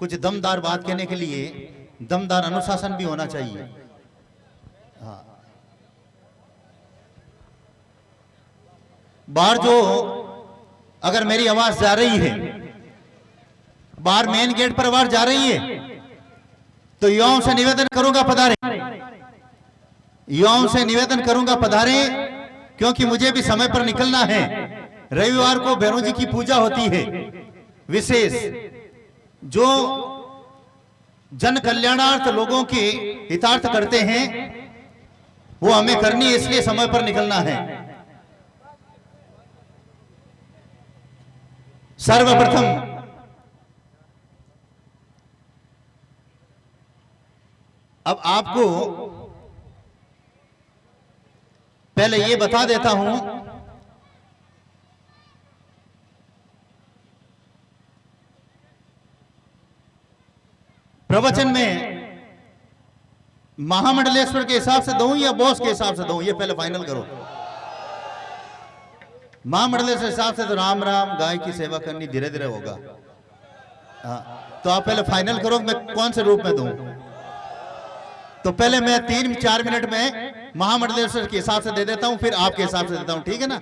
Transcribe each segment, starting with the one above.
कुछ दमदार बात कहने के लिए दमदार अनुशासन भी होना चाहिए। हाँ, बाहर जो अगर मेरी आवाज जा रही है, बाहर मेन गेट पर आवाज जा रही है, तो युवाओं से निवेदन करूंगा पधारे, युवाओं से निवेदन करूंगा पधारे, क्योंकि मुझे भी समय पर निकलना है। रविवार को भैरव जी की पूजा होती है विशेष, जो जन कल्याणार्थ लोगों के हितार्थ करते हैं, वो हमें करनी है, इसलिए समय पर निकलना है। सर्वप्रथम अब आपको पहले ये बता देता हूं, प्रवचन में महामंडलेश्वर के हिसाब से दूं या बॉस के हिसाब से दूं, ये पहले फाइनल करो। महामंडलेश्वर के हिसाब से तो राम राम गाय की सेवा करनी धीरे धीरे होगा। तो आप पहले फाइनल करो मैं कौन से रूप में दूं। तो पहले मैं 3-4 मिनट में महामंडलेश्वर के हिसाब से दे देता हूं, फिर आपके हिसाब से देता हूं, ठीक है ना?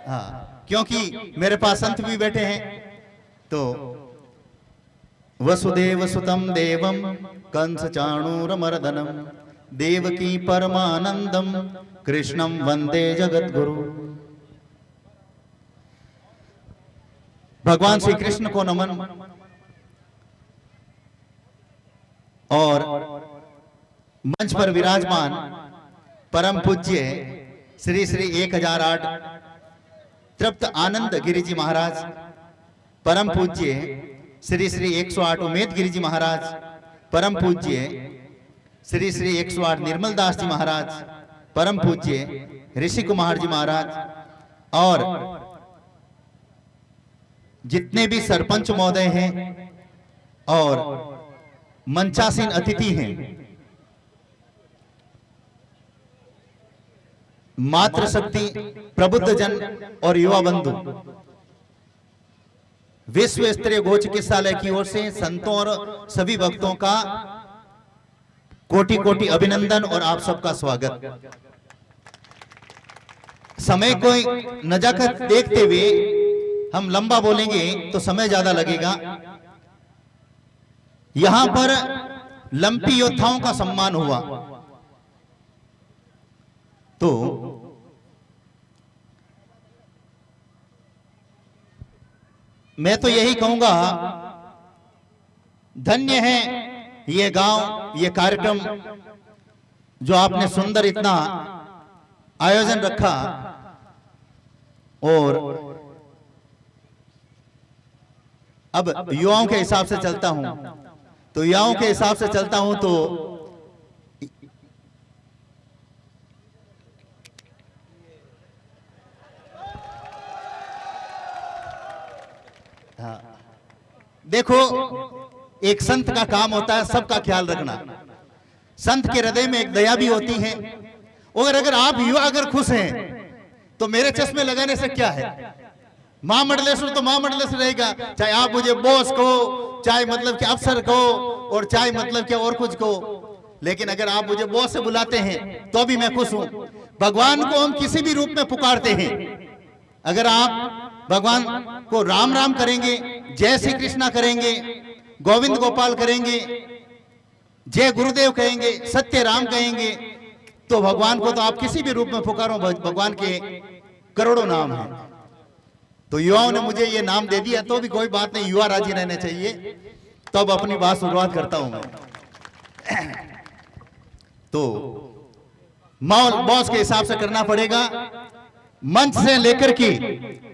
हाँ, क्योंकि मेरे पास संत भी बैठे हैं। तो वसुदेव सुतम देवम कंस चाणूरमर्दनम देवकी परमानंदम कृष्णम वंदे जगत गुरु। भगवान श्री कृष्ण को नमन। और मंच पर विराजमान परम पूज्य श्री श्री 1008 तृप्त आनंद गिरि जी महाराज, परम पूज्य श्री श्री 108 उमेद गिरि जी महाराज, परम पूज्य श्री श्री 108 निर्मल दास जी महाराज, परम पूज्य ऋषि कुमार जी महाराज, और जितने भी सरपंच महोदय हैं और मंचासीन अतिथि हैं, मातृशक्ति, प्रबुद्ध जन और युवा बंधु, विश्व स्तरीय गो चिकित्सालय की ओर से संतों और सभी भक्तों का कोटि कोटि अभिनंदन और आप सबका स्वागत। समय को नजाकत देखते हुए हम लंबा बोलेंगे तो समय ज्यादा लगेगा। यहां पर लंपी योद्धाओं का सम्मान हुआ, तो मैं तो यही कहूंगा, धन्य है ये गांव, ये कार्यक्रम जो आपने सुंदर इतना आयोजन रखा। और अब युवाओं के हिसाब से चलता हूं, तो युवाओं के हिसाब से चलता हूं तो हाँ, देखो एक संत का काम होता है सबका ख्याल रखना। संत के हृदय में एक दया भी होती है। और अगर आप युवा अगर खुश हैं तो मेरे चश्मे लगाने से क्या है? महामंडलेश्वर तो महामंडलेश्वर रहेगा, चाहे आप मुझे बॉस को, चाहे मतलब कि अफसर को, और चाहे मतलब कि और कुछ को। लेकिन अगर आप मुझे बॉस से बुलाते हैं तो भी मैं खुश हूं। भगवान को हम किसी भी रूप में पुकारते हैं। अगर आप भगवान को राम राम करेंगे, जय श्री कृष्णा करेंगे, गोविंद गोपाल करेंगे, जय गुरुदेव कहेंगे, सत्य राम कहेंगे, तो भगवान को तो आप किसी भी रूप में पुकारो, भगवान के करोड़ों नाम हैं। तो युवाओं ने मुझे ये नाम दे दिया तो भी कोई बात नहीं, युवा राजी रहने चाहिए। तो अब अपनी बात शुरुआत करता हूं मैं। तो बॉस के हिसाब से करना पड़ेगा। मंच से लेकर के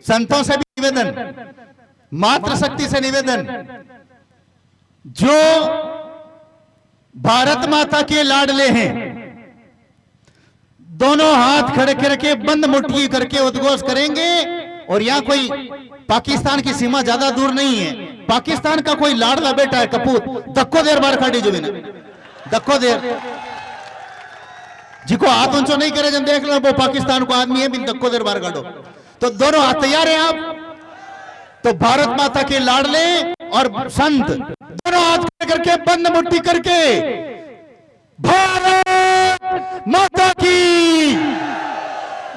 संतों से भी निवेदन, मातृशक्ति से निवेदन, जो भारत माता के लाडले हैं, दोनों हाथ खड़े करके बंद मुट्ठी करके उद्घोष करेंगे। और यहां कोई पाकिस्तान की सीमा ज्यादा दूर नहीं है। पाकिस्तान का कोई लाडला बेटा है कपूत, धक्को देर बार खड़ी जो बिना धक्को देर जिको हाथ ऊंचो नहीं करे, जब देख लो वो पाकिस्तान को आदमी है, बिन धक्को देर बार काटो। तो दोनों हाथ तैयार हैं आप? तो भारत माता के लाडले और संत दोनों दोनों हाथ खड़े करके बंद मुट्ठी करके भारत माता की,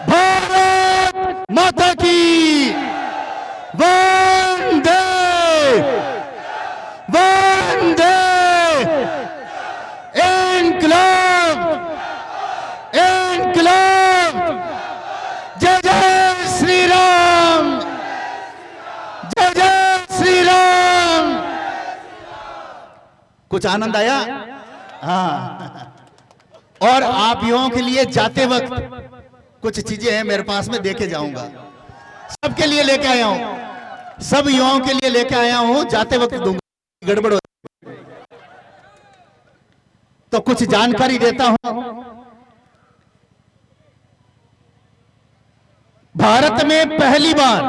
भारत माता की, वंदे वंदे, इनकलाब इनकलाब, जय जय श्री राम, जय जय श्री राम। कुछ आनंद आया? हाँ। और आप युवाओं के लिए जाते वक्त कुछ चीजें हैं मेरे पास में, देके जाऊंगा। सबके लिए लेके आया हूं, सब युवाओं के लिए लेके आया हूं, जाते वक्त दूंगा, गड़बड़ हो तो कुछ जानकारी देता हूं। भारत में पहली बार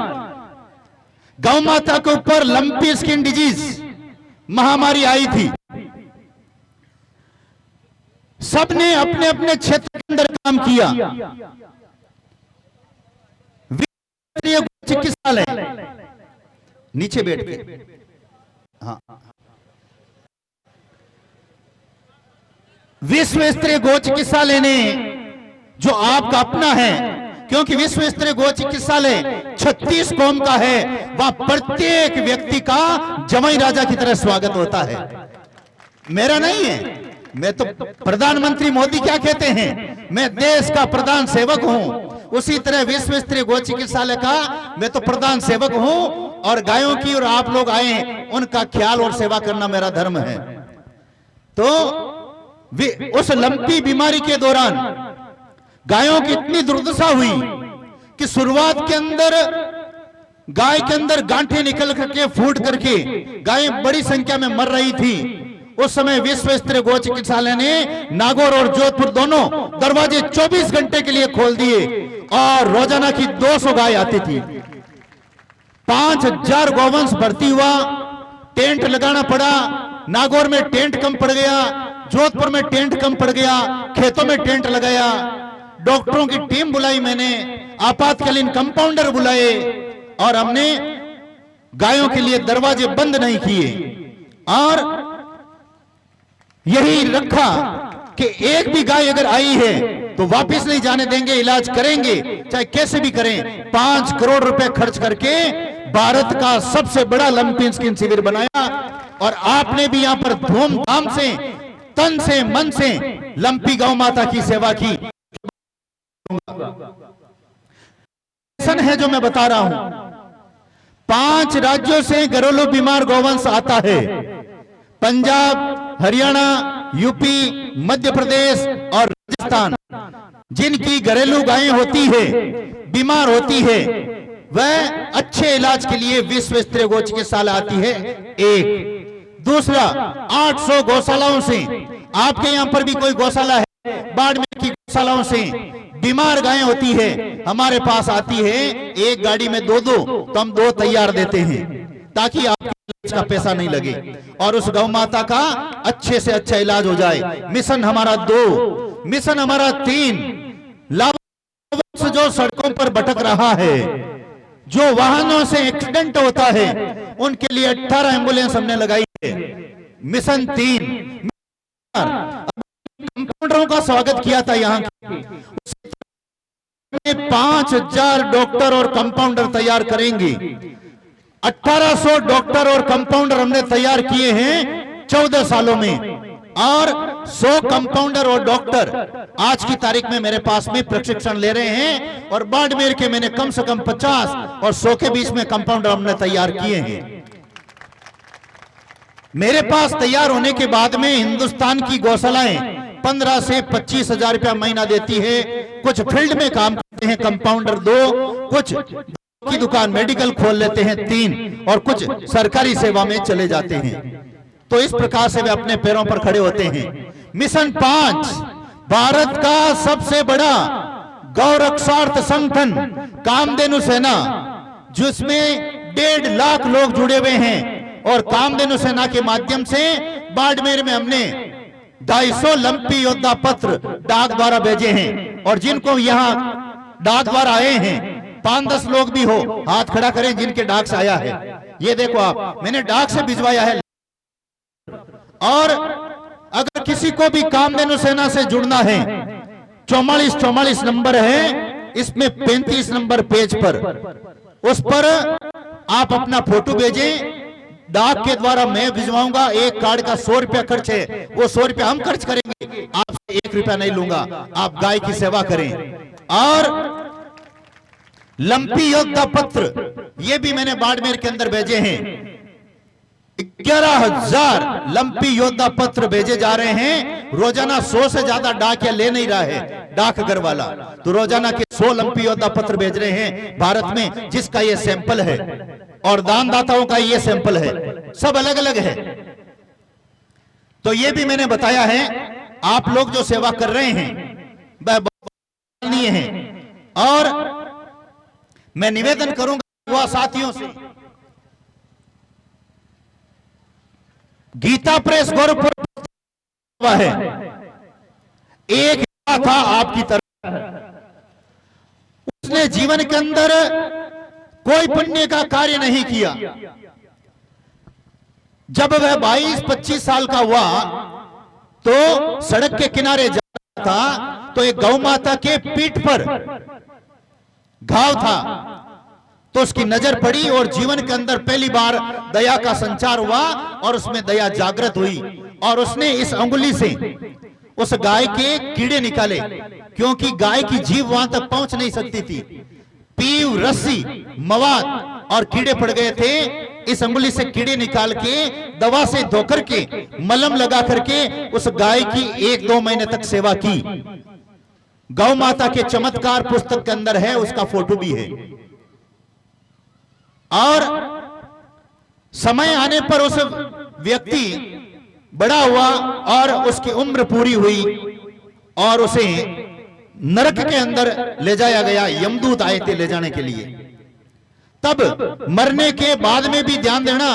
गौ माता के ऊपर लंपी स्किन डिजीज महामारी आई थी। सबने अपने अपने क्षेत्र के अंदर काम किया। चिकित्सालय नीचे बैठ के, हाँ, विश्व स्तरीय गो चिकित्सालय ने, जो आपका अपना है, क्योंकि विश्व स्तरीय गो चिकित्सालय 36 कौम का है, वहां प्रत्येक व्यक्ति का जमाई राजा की तरह स्वागत होता है। मेरा नहीं है, मैं तो प्रधानमंत्री मोदी क्या कहते हैं, मैं देश का प्रधान सेवक हूं, उसी तरह विश्व स्तरीय गो चिकित्सालय का मैं तो प्रधान सेवक हूं, और गायों की और आप लोग आए उनका ख्याल और सेवा करना मेरा धर्म है। तो उस लंपी बीमारी के दौरान गायों की इतनी दुर्दशा हुई कि शुरुआत के अंदर गाय के अंदर गांठें निकल करके फूट करके गायें बड़ी संख्या में मर रही थी। उस समय विश्व स्तरीय गो चिकित्सालय ने नागौर और जोधपुर दोनों दरवाजे 24 घंटे के लिए खोल दिए, और रोजाना की 200 गाय आती थी। 5000 गौवंश भर्ती हुआ। टेंट लगाना पड़ा, नागौर में टेंट कम पड़ गया, जोधपुर में टेंट कम पड़ गया, खेतों में टेंट लगाया, डॉक्टरों की टीम बुलाई मैंने, आपातकालीन कंपाउंडर बुलाए, और हमने गायों के लिए दरवाजे बंद नहीं किए, और यही रखा कि एक भी गाय अगर आई है तो वापस नहीं जाने देंगे, इलाज करेंगे, चाहे कैसे भी करें। 5 करोड़ रुपए खर्च करके भारत का सबसे बड़ा लंपी स्किन शिविर बनाया, और आपने भी यहां पर धूमधाम से, तन से, मन से लंपी गौ माता की सेवा की। है जो मैं बता रहा हूं, 5 राज्यों से घरेलू बीमार गौवंश आता है, पंजाब, हरियाणा, यूपी, मध्य प्रदेश और राजस्थान। जिनकी घरेलू गायें होती है, बीमार होती है, वह अच्छे इलाज के लिए विश्व स्तरीय गो चिकित्सालय आती है। एक दूसरा, 800 गौशालाओं से, आपके यहां पर भी कोई गौशाला है, बाड़मेर की गौशालाओं से बीमार गायें होती है, हमारे पास आती है। एक गाड़ी में 2-2, तो हम 2 तैयार देते हैं, ताकि आपके का पैसा नहीं लगे और उस गौ माता का अच्छे से अच्छा इलाज हो जाए। मिशन हमारा 2, मिशन हमारा 3, लाभार्थी जो सड़कों पर भटक रहा है, जो वाहनों से एक्सीडेंट होता है, उनके लिए 18 एम्बुलेंस हमने लगाई है। मिशन 3, कंपाउंडरों का स्वागत किया था, यहाँ 5000 डॉक्टर और कंपाउंडर तैयार करेंगे। 1800 डॉक्टर और कंपाउंडर हमने तैयार किए हैं 14 सालों में, और 100 कंपाउंडर और डॉक्टर आज की तारीख में मेरे पास में प्रशिक्षण ले रहे हैं, और बाड़मेर के मैंने कम से कम 50 और 100 के बीच में कंपाउंडर हमने तैयार किए हैं। मेरे पास तैयार होने के बाद में हिंदुस्तान की गौशालाएं 15 से 25 हजार रुपया महीना देती है। कुछ फील्ड में काम करते हैं कंपाउंडर 2, कुछ की दुकान मेडिकल खोल लेते हैं 3, और कुछ सरकारी सेवा में चले जाते हैं। तो इस प्रकार से वे अपने पैरों पर खड़े होते हैं। मिशन 5, भारत का सबसे बड़ा गौ रक्षार्थ संगठन कामधेनु सेना, जिसमें 1.5 लाख लोग जुड़े हुए हैं, और कामधेनु सेना के माध्यम से बाड़मेर में हमने 250 लंपी योद्धा पत्र डाक द्वारा भेजे हैं। और जिनको यहाँ डाक द्वारा आए हैं, 5-10 लोग भी हो, हाथ खड़ा करें जिनके डाक से आया है। ये देखो आप, मैंने डाक से भिजवाया है। और अगर किसी को भी कामधेनु सेना से जुड़ना है 4444 नंबर है, इसमें 35 नंबर पेज पर, उस पर आप अपना फोटो भेजें, डाक के द्वारा मैं भिजवाऊंगा। एक कार्ड का 100 रुपया खर्च है, वो 100 रुपया हम खर्च करेंगे, आपसे 1 रुपया नहीं लूंगा। आप गाय की सेवा करें। और लंपी योद्धा पत्र ये भी मैंने बाड़मेर के अंदर भेजे हैं। 11,000 लंपी योद्धा पत्र भेजे जा रहे हैं। रोजाना 100 से ज्यादा डाकिया ले नहीं रहा है डाकघर वाला, तो रोजाना के 100 लंपी योद्धा पत्र भेज रहे हैं भारत में, जिसका ये सैंपल है। और दानदाताओं का ये सैंपल है, सब अलग अलग है। तो ये भी मैंने बताया है। आप लोग जो सेवा कर रहे हैं वह बहुत है। और मैं निवेदन करूंगा युवा साथियों से, गीता प्रेस गोरखपुर है, एक था आपकी तरह, उसने जीवन के अंदर कोई पुण्य का कार्य नहीं किया। जब वह 22-25 साल का हुआ तो सड़क के किनारे जा रहा था, तो एक गौ माता के पीठ पर घाव था, तो उसकी नजर पड़ी और जीवन के अंदर पहली बार दया का संचार हुआ और उसमें दया जागृत हुई। और उसने इस अंगुली से उस गाय के कीड़े निकाले, क्योंकि गाय की जीभ वहां तक पहुंच नहीं सकती थी। पीव, रस्सी, मवाद और कीड़े पड़ गए थे। इस अंगुली से कीड़े निकाल के दवा से धोकर के मलहम लगा करके उस गाय की 1-2 महीने तक सेवा की। गौ माता के चमत्कार पुस्तक के अंदर है, उसका फोटो भी है। और समय आने पर उस व्यक्ति बड़ा हुआ और उसकी उम्र पूरी हुई और उसे नरक के अंदर ले जाया गया। यमदूत आए थे ले जाने के लिए। तब मरने के बाद में भी ध्यान देना,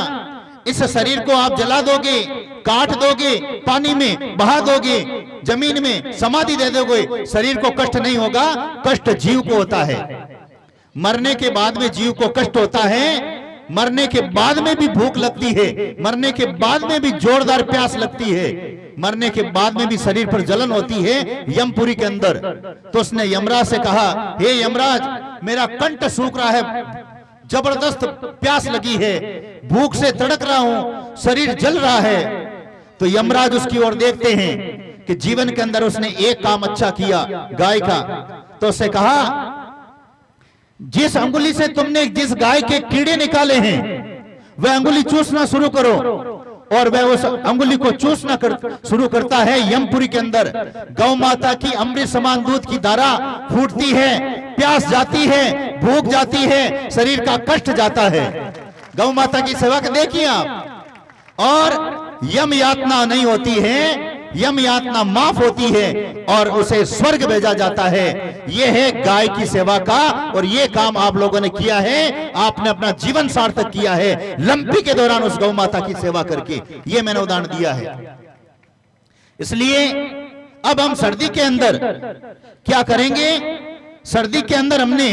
इस शरीर को आप जला दोगे, काट दोगे, पानी में बहा दोगे, जमीन में समाधि दे दोगे, शरीर को कष्ट नहीं होगा, कष्ट जीव को होता है। मरने के बाद में जीव को कष्ट होता है। मरने के बाद में भी भूख लगती है, मरने के बाद में भी जोरदार प्यास लगती है, मरने के बाद में भी शरीर पर जलन होती है यमपुरी के अंदर। तो उसने यमराज से कहा, हे यमराज, मेरा कंठ सूख रहा है, जबरदस्त प्यास लगी है, भूख से तड़क रहा हूं, शरीर जल रहा है। तो यमराज उसकी ओर देखते हैं कि जीवन के अंदर उसने एक काम अच्छा किया गाय का। तो उससे कहा, जिस अंगुली से तुमने जिस गाय के कीड़े निकाले हैं वह अंगुली चूसना शुरू करो। और वह उस अंगुली को चूसना शुरू करता है। यमपुरी के अंदर गौ माता की अमृत समान दूध की धारा फूटती है, प्यास जाती है, भूख जाती है, शरीर का कष्ट जाता है। गौ माता की सेवा का देखिए आप। और यम यातना नहीं होती है, यम यातना माफ होती है और उसे स्वर्ग भेजा जाता है। यह है गाय की सेवा का, और यह काम आप लोगों ने किया है। आपने अपना जीवन सार्थक किया है लंपी के दौरान उस गौ माता की सेवा करके। यह मैंने उदाहरण दिया है। इसलिए अब हम सर्दी के अंदर क्या करेंगे? सर्दी के अंदर हमने